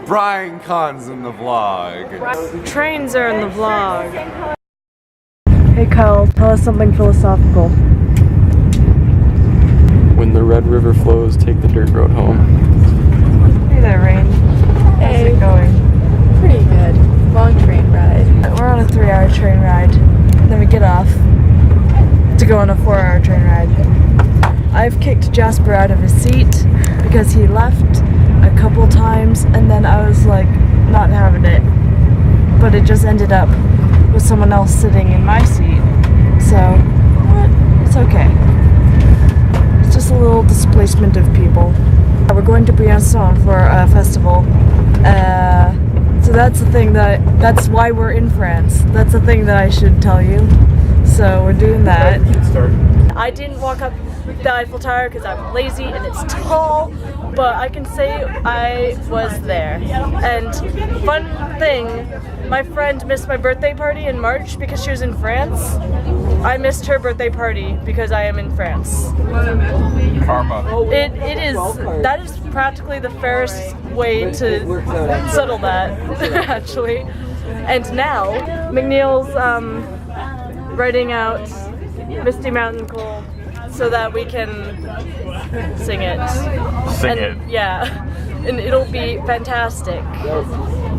Briancon's in the vlog. Trains are in the vlog. Hey Kyle, tell us something philosophical. When the Red River flows, take the dirt road home. Hey there, Rain. How's it going? Pretty good. Long train ride. We're on a 3-hour train ride. And then we get off to go on a 4-hour train ride. I've kicked Jasper out of his seat because he left a couple times and then I was like not having it. But it just ended up with someone else sitting in my seat. So, it's okay. It's just a little displacement of people. We're going to Briancon for a festival. So that's the thing that's why we're in France. That's the thing that I should tell you. So we're doing that. I didn't walk up the Eiffel Tower because I'm lazy and it's tall, but I can say I was there. And fun thing, my friend missed my birthday party in March because she was in France. I missed her birthday party because I am in France. Karma. That is practically the fairest way to settle that, actually. And now, McNeil's writing out Misty Mountain Cold so that we can sing it. Yeah, and it'll be fantastic.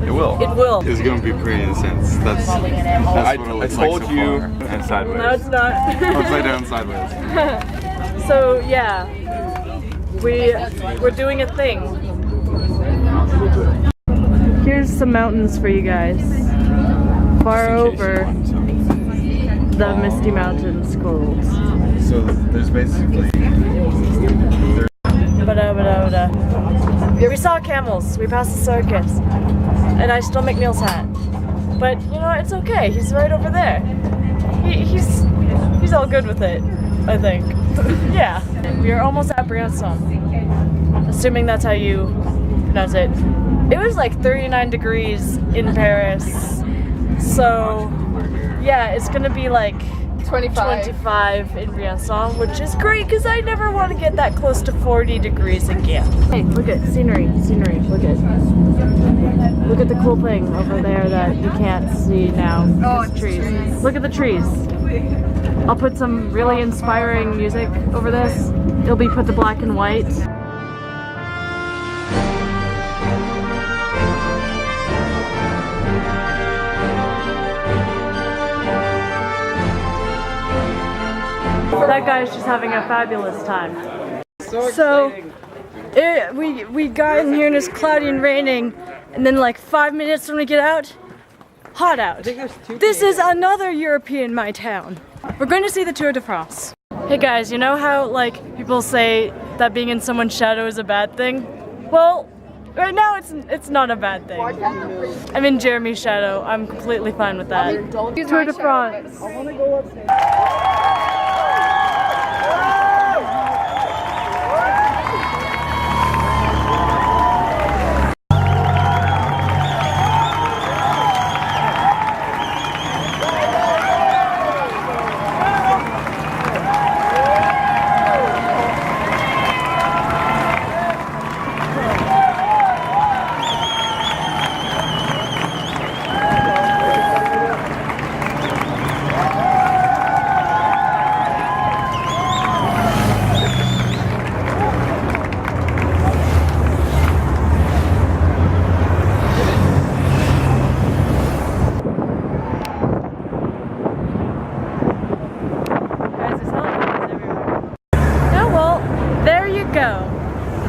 It will. It will. It's gonna be pretty intense. That's what it looks like so far. And sideways. No, it's not. Upside down, sideways. So yeah, we're doing a thing. Here's some mountains for you guys. Far over the Misty Mountains cold. So there's basically. Yeah, we saw camels. We passed the circus, and I stole McNeil's hat. But you know, it's okay. He's right over there. He's all good with it, I think. Yeah. We are almost at Briancon, assuming that's how you pronounce it. It was like 39 degrees in Paris, so yeah, it's gonna be like 25 in Briancon, which is great because I never want to get that close to 40 degrees again. Hey, look at scenery, look at the cool thing over there that you can't see now. It's trees. Look at the trees. I'll put some really inspiring music over this. It'll be put to black and white. That guy's just having a fabulous time. So we got in here and it's cloudy and raining, and then like 5 minutes when we get out, hot out. This is another European my town. We're going to see the Tour de France. Hey guys, you know how like people say that being in someone's shadow is a bad thing? Well, right now it's not a bad thing. I'm in Jeremy's shadow. I'm completely fine with that. Tour de France. I want to go upstairs.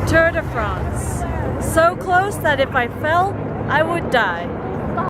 Tour de France. So close that if I fell, I would die.